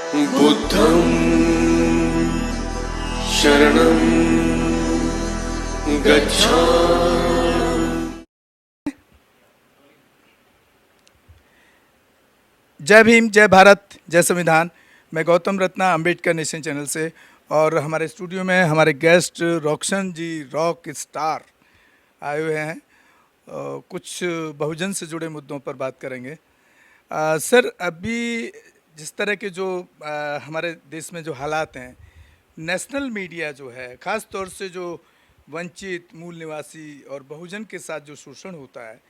बुद्धं शरणं गच्छामि। जय भीम, जय भारत, जय संविधान। मैं गौतम रत्ना, अंबेडकर नेशन चैनल से, और हमारे स्टूडियो में हमारे गेस्ट रोक्शन जी, रॉक स्टार, आए हुए हैं। कुछ बहुजन से जुड़े मुद्दों पर बात करेंगे। सर, अभी जिस तरह के जो हमारे देश में जो हालात हैं, नेशनल मीडिया जो है, ख़ास तौर से जो वंचित, मूल निवासी और बहुजन के साथ जो शोषण होता है,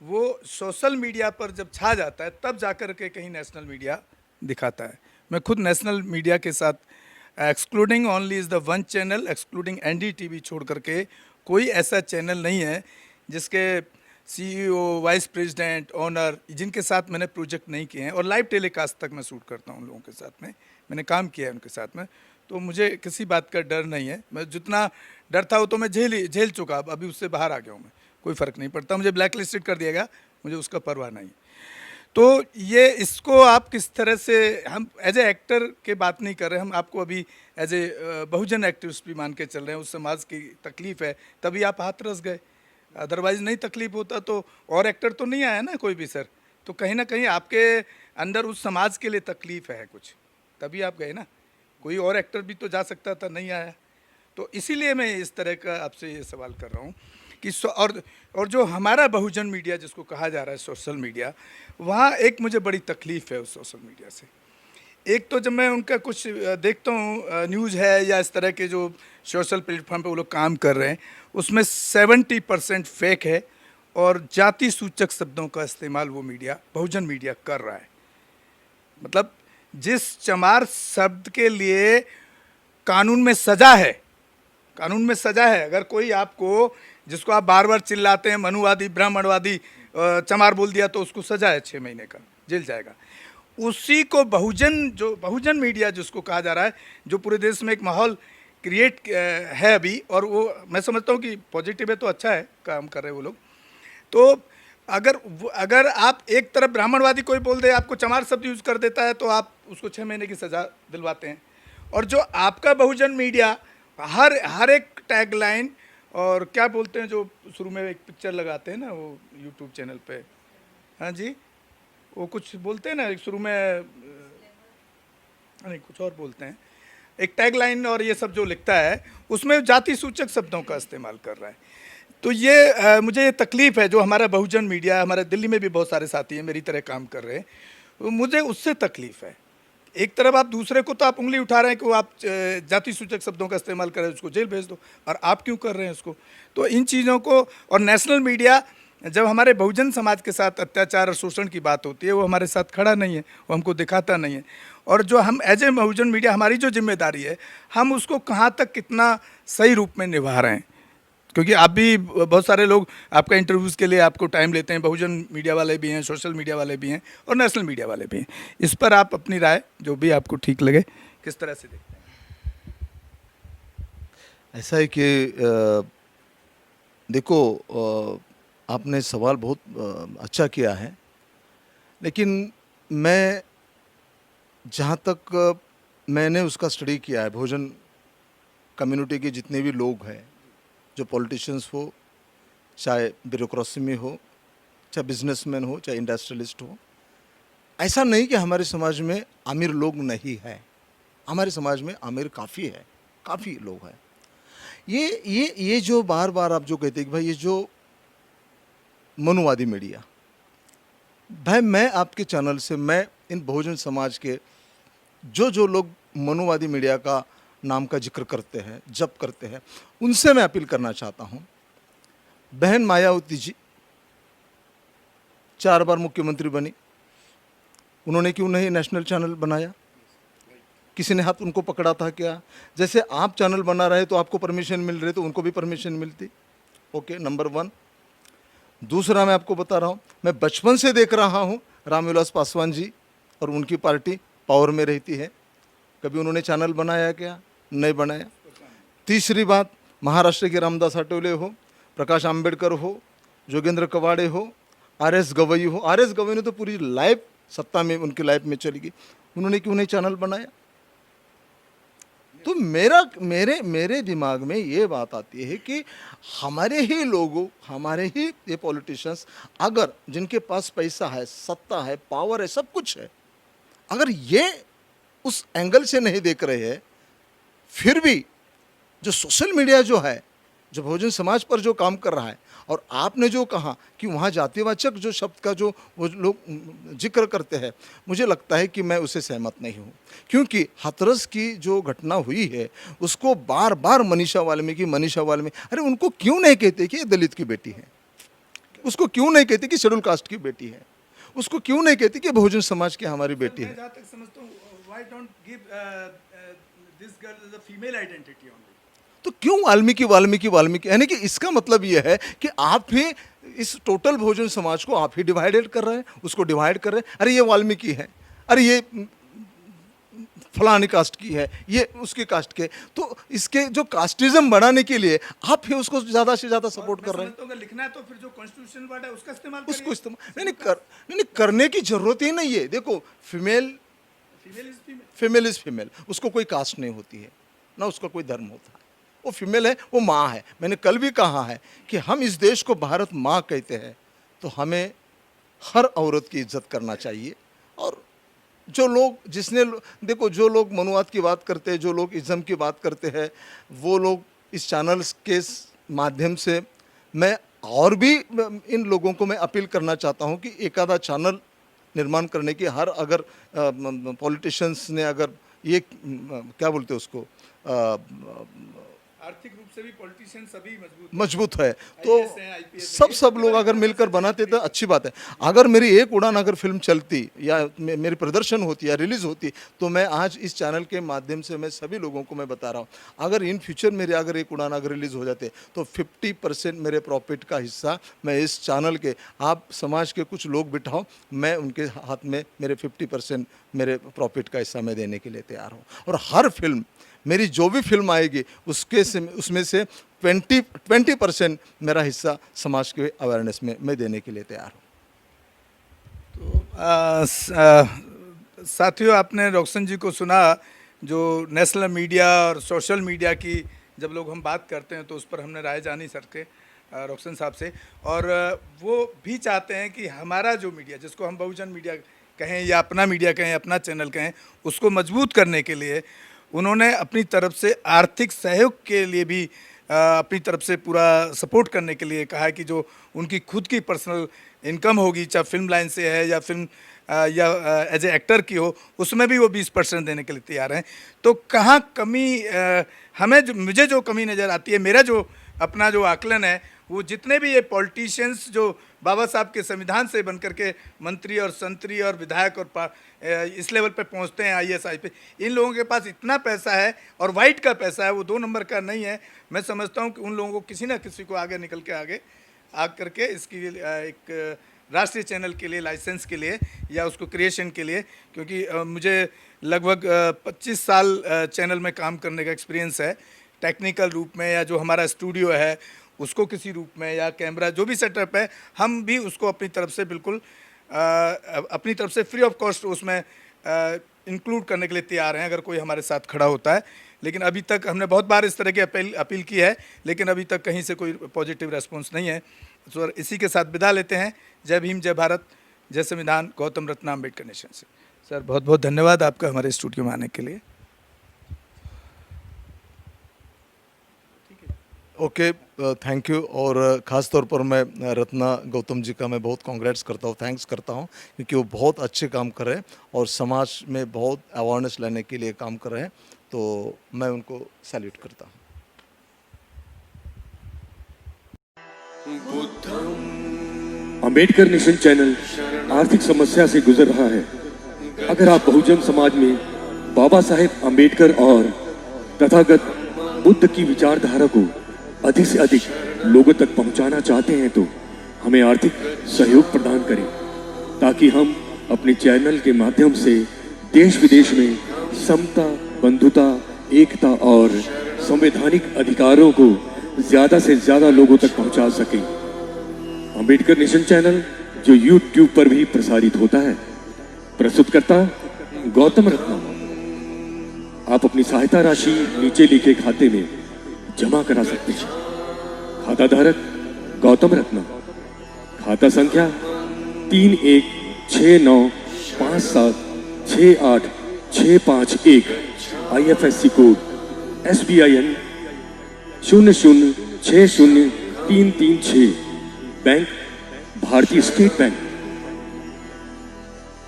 वो सोशल मीडिया पर जब छा जाता है तब जाकर के कहीं नेशनल मीडिया दिखाता है। मैं खुद नेशनल मीडिया के साथ, excluding only is the one channel, excluding NDTV छोड़ करके कोई ऐसा चैनल नहीं है जिसके सीईओ, वाइस प्रेसिडेंट, ओनर, जिनके साथ मैंने प्रोजेक्ट नहीं किए हैं, और लाइव टेलीकास्ट तक मैं शूट करता हूँ उन लोगों के साथ में, मैंने काम किया है उनके साथ में। तो मुझे किसी बात का डर नहीं है। मैं जितना डर था वो तो मैं झेल चुका, अब अभी उससे बाहर आ गया हूँ मैं, कोई फ़र्क नहीं पड़ता। मुझे ब्लैक लिस्टेड कर दिया गया, मुझे उसका परवाह नहीं। तो ये इसको आप किस तरह से, हम एज ए एक्टर के बात नहीं कर रहे, हम आपको अभी एज ए बहुजन एक्टिविस्ट भी मान के चल रहे हैं। उस समाज की तकलीफ़ है तभी आप हाथ रस गए, अदरवाइज़ नहीं तकलीफ़ होता तो और एक्टर तो नहीं आया ना कोई भी सर। तो कहीं ना कहीं आपके अंदर उस समाज के लिए तकलीफ़ है कुछ, तभी आप गए ना। कोई और एक्टर भी तो जा सकता था, नहीं आया। तो इसीलिए मैं इस तरह का आपसे ये सवाल कर रहा हूँ कि और जो हमारा बहुजन मीडिया जिसको कहा जा रहा है सोशल मीडिया, वहाँ एक मुझे बड़ी तकलीफ़ है उस सोशल मीडिया से। एक तो जब मैं उनका कुछ देखता हूँ, न्यूज़ है या इस तरह के जो सोशल प्लेटफॉर्म पे वो लोग काम कर रहे हैं, उसमें 70% फेक है और जाति सूचक शब्दों का इस्तेमाल वो मीडिया, बहुजन मीडिया कर रहा है। मतलब जिस चमार शब्द के लिए कानून में सज़ा है, कानून में सज़ा है, अगर कोई आपको, जिसको आप बार बार चिल्लाते हैं मनुवादी, ब्राह्मणवादी, चमार बोल दिया तो उसको सज़ा है 6 महीने का, जेल जाएगा। उसी को बहुजन, जो बहुजन मीडिया जिसको कहा जा रहा है, जो पूरे देश में एक माहौल क्रिएट है अभी, और वो मैं समझता हूँ कि पॉजिटिव है तो अच्छा है, काम कर रहे हैं वो लोग। तो अगर आप एक तरफ ब्राह्मणवादी कोई बोल दे, आपको चमार शब्द यूज़ कर देता है, तो आप उसको 6 महीने की सज़ा दिलवाते हैं। और जो आपका बहुजन मीडिया हर एक टैगलाइन, और क्या बोलते हैं जो शुरू में एक पिक्चर लगाते हैं ना वो यूट्यूब चैनल पे, हाँ जी, वो कुछ बोलते हैं ना एक शुरू में, नहीं कुछ और बोलते हैं, एक टैगलाइन, और ये सब जो लिखता है उसमें जाति सूचक शब्दों का इस्तेमाल कर रहा है। तो ये मुझे ये तकलीफ़ है जो हमारा बहुजन मीडिया, हमारे दिल्ली में भी बहुत सारे साथी हैं मेरी तरह काम कर रहे हैं, तो मुझे उससे तकलीफ़ है। एक तरफ आप दूसरे को तो आप उंगली उठा रहे हैं कि वो आप जाति सूचक शब्दों का इस्तेमाल कर रहे हैं, उसको जेल भेज दो, और आप क्यों कर रहे हैं उसको। तो इन चीज़ों को, और नेशनल मीडिया जब हमारे बहुजन समाज के साथ अत्याचार और शोषण की बात होती है, वो हमारे साथ खड़ा नहीं है, वो हमको दिखाता नहीं है। और जो हम एज ए बहुजन मीडिया, हमारी जो जिम्मेदारी है, हम उसको कहाँ तक कितना सही रूप में निभा रहे हैं। क्योंकि आप भी, बहुत सारे लोग आपका इंटरव्यूज़ के लिए आपको टाइम लेते हैं, बहुजन मीडिया वाले भी हैं, सोशल मीडिया वाले भी हैं, और नेशनल मीडिया वाले भी हैं। इस पर आप अपनी राय, जो भी आपको ठीक लगे, किस तरह से देखते हैं। ऐसा है कि देखो, आपने सवाल बहुत अच्छा किया है, लेकिन मैं जहाँ तक मैंने उसका स्टडी किया है, बहुजन कम्युनिटी के जितने भी लोग हैं, जो पॉलिटिशियंस हो, चाहे ब्यूरोक्रेसी में हो, चाहे बिजनेसमैन हो, चाहे इंडस्ट्रियलिस्ट हो, ऐसा नहीं कि हमारे समाज में अमीर लोग नहीं है। हमारे समाज में अमीर काफ़ी है, काफ़ी लोग हैं। ये जो बार बार आप जो कहते हैं कि भाई ये जो मनुवादी मीडिया, भाई मैं आपके चैनल से, मैं इन बहुजन समाज के जो लोग मनुवादी मीडिया का नाम का जिक्र करते हैं, जप करते हैं, उनसे मैं अपील करना चाहता हूं। बहन मायावती जी 4 बार मुख्यमंत्री बनी, उन्होंने क्यों नहीं नेशनल चैनल बनाया? किसी ने हाथ उनको पकड़ा था क्या? जैसे आप चैनल बना रहे तो आपको परमिशन मिल रही, तो उनको भी परमिशन मिलती। Okay, number 1। दूसरा मैं आपको बता रहा हूँ, मैं बचपन से देख रहा हूँ रामविलास पासवान जी और उनकी पार्टी पावर में रहती है, कभी उन्होंने चैनल बनाया क्या? नहीं बनाया। तीसरी बात, महाराष्ट्र के रामदास आठवले हो, प्रकाश आंबेडकर हो, जोगेंद्र कवाड़े हो, आर एस गवई हो। आर एस गवई ने तो पूरी लाइफ सत्ता में, उनकी लाइफ में चली गई। उन्होंने क्यों नहीं चैनल बनाया? तो मेरे मेरे दिमाग में ये बात आती है कि हमारे ही लोगों, हमारे ही ये पॉलिटिशियंस, अगर जिनके पास पैसा है, सत्ता है, पावर है, सब कुछ है, अगर ये उस एंगल से नहीं देख रहे हैं, फिर भी जो सोशल मीडिया जो है, जो बहुजन समाज पर जो काम कर रहा है, और आपने जो कहा कि वहाँ जातिवाचक जो शब्द का जो वो लोग जिक्र करते हैं, मुझे लगता है कि मैं उससे सहमत नहीं हूँ, क्योंकि हाथरस की जो घटना हुई है उसको बार बार मनीषा वाल्मीकि, अरे उनको क्यों नहीं कहते कि ये दलित की बेटी है? उसको क्यों नहीं कहते कि शेड्यूल कास्ट की बेटी है? उसको क्यों नहीं कहते कि बहुजन समाज की हमारी बेटी है? मैं जहाँ तक समझता हूँ, why don't give this girl as a female identity only? तो क्यों वाल्मीकि? यानी कि इसका मतलब यह है कि आप ही इस टोटल बहुजन समाज को आप ही डिवाइडेड कर रहे हैं, उसको डिवाइड कर रहे हैं। अरे ये वाल्मीकि है, अरे ये फलानी कास्ट की है, ये उसकी कास्ट के, तो इसके जो कास्टिज्म बढ़ाने के लिए आप ही उसको ज़्यादा से ज़्यादा सपोर्ट कर रहे हैं। अगर लिखना है तो फिर जो कॉन्स्टिट्यूशन वर्ड है उसका इस्तेमाल उसको इस्तेमाल नहीं करने की जरूरत ही नहीं है। देखो, फीमेल इज फीमेल, उसको कोई कास्ट नहीं होती है, ना उसका कोई धर्म होता है, वो फीमेल है, वो माँ है। मैंने कल भी कहा है कि हम इस देश को भारत माँ कहते हैं, तो हमें हर औरत की इज्जत करना चाहिए। और जो लोग देखो, जो लोग मनुवाद की बात करते हैं, जो लोग इज्म की बात करते हैं, वो लोग इस चैनल्स के माध्यम से, मैं और भी इन लोगों को मैं अपील करना चाहता हूँ कि एक आधा चैनल निर्माण करने की, हर अगर पॉलिटिशियंस ने अगर ये क्या बोलते हैं उसको, आर्थिक रूप से भी पॉलिटिशियन सभी मजबूत है, तो सब लोग अगर मिलकर बनाते तो अच्छी बात है। अगर मेरी एक उड़ान अगर फिल्म चलती या मेरी प्रदर्शन होती या रिलीज होती, तो मैं आज इस चैनल के माध्यम से मैं सभी लोगों को मैं बता रहा हूँ, अगर इन फ्यूचर मेरे अगर एक उड़ान अगर रिलीज हो जाते तो 50% मेरे प्रॉफिट का हिस्सा मैं इस चैनल के, आप समाज के कुछ लोग बिठाओ, मैं उनके हाथ में मेरे 50% मेरे प्रॉफिट का हिस्सा मैं देने के लिए तैयार हूँ। और हर फिल्म, मेरी जो भी फिल्म आएगी उसमें से 20% मेरा हिस्सा समाज के अवेयरनेस में मैं देने के लिए तैयार हूँ। तो साथियों, आपने रॉक्सन जी को सुना, जो नेशनल मीडिया और सोशल मीडिया की जब लोग हम बात करते हैं तो उस पर हमने राय जानी सर के, रॉक्सन साहब से, और वो भी चाहते हैं कि हमारा जो मीडिया, जिसको हम बहुजन मीडिया कहें या अपना मीडिया कहें, अपना चैनल कहें, उसको मजबूत करने के लिए उन्होंने अपनी तरफ से आर्थिक सहयोग के लिए भी अपनी तरफ से पूरा सपोर्ट करने के लिए कहा है कि जो उनकी खुद की पर्सनल इनकम होगी, चाहे फिल्म लाइन से है या फिल्म या एज ए एक्टर की हो, उसमें भी वो 20% देने के लिए तैयार हैं। तो कहाँ कमी मुझे जो कमी नज़र आती है, मेरा जो अपना जो आकलन है, वो जितने भी ये पॉलिटिशियंस जो बाबा साहब के संविधान से बनकर के मंत्री और संतरी और विधायक और इस लेवल पे पहुंचते हैं, IAS पे, इन लोगों के पास इतना पैसा है और वाइट का पैसा है, वो 2 नंबर का नहीं है। मैं समझता हूं कि उन लोगों को किसी ना किसी को आगे निकल के आ करके इसकी एक राष्ट्रीय चैनल के लिए, लाइसेंस के लिए या उसको क्रिएशन के लिए, क्योंकि मुझे लगभग 25 साल चैनल में काम करने का एक्सपीरियंस है, टेक्निकल रूप में या जो हमारा स्टूडियो है उसको किसी रूप में, या कैमरा जो भी सेटअप है, हम भी उसको अपनी तरफ से बिल्कुल अपनी तरफ से फ्री ऑफ कॉस्ट उसमें इंक्लूड करने के लिए तैयार हैं, अगर कोई हमारे साथ खड़ा होता है। लेकिन अभी तक हमने बहुत बार इस तरह की अपील की है, लेकिन अभी तक कहीं से कोई पॉजिटिव रेस्पॉन्स नहीं है। सो इसी के साथ विदा लेते हैं। जय भीम, जय भारत, जय संविधान, गौतम रत्ना अम्बेडकर नेशन से। सर बहुत बहुत धन्यवाद आपका हमारे स्टूडियो में आने के लिए। Okay, thank you. और ख़ास तौर पर मैं रत्ना गौतम जी का मैं बहुत कांग्रेट्स करता हूँ, थैंक्स करता हूँ, क्योंकि वो बहुत अच्छे काम कर रहे हैं और समाज में बहुत अवेयरनेस लाने के लिए काम कर रहे हैं, तो मैं उनको सैल्यूट करता हूँ। अंबेडकर नेशन चैनल आर्थिक समस्या से गुजर रहा है। अगर आप बहुजन समाज में बाबा साहेब अंबेडकर और तथागत बुद्ध की विचारधारा को अधिक से अधिक लोगों तक पहुंचाना चाहते हैं, तो हमें आर्थिक सहयोग प्रदान करें, ताकि हम अपने चैनल के माध्यम से देश विदेश में समता, बंधुता, एकता और संवैधानिक अधिकारों को ज्यादा से ज्यादा लोगों तक पहुंचा सकें। अंबेडकर नेशन चैनल जो YouTube पर भी प्रसारित होता है, प्रस्तुत करता गौतम रत्नम। आप अपनी सहायता राशि नीचे लिखे खाते में जमा करा सकते हैं। खाता धारक गौतम रत्नम। खाता संख्या 3169576865 IFSC कोड SBIN 0060336। बैंक भारतीय स्टेट बैंक।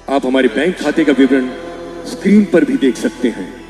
आप हमारे बैंक खाते का विवरण स्क्रीन पर भी देख सकते हैं।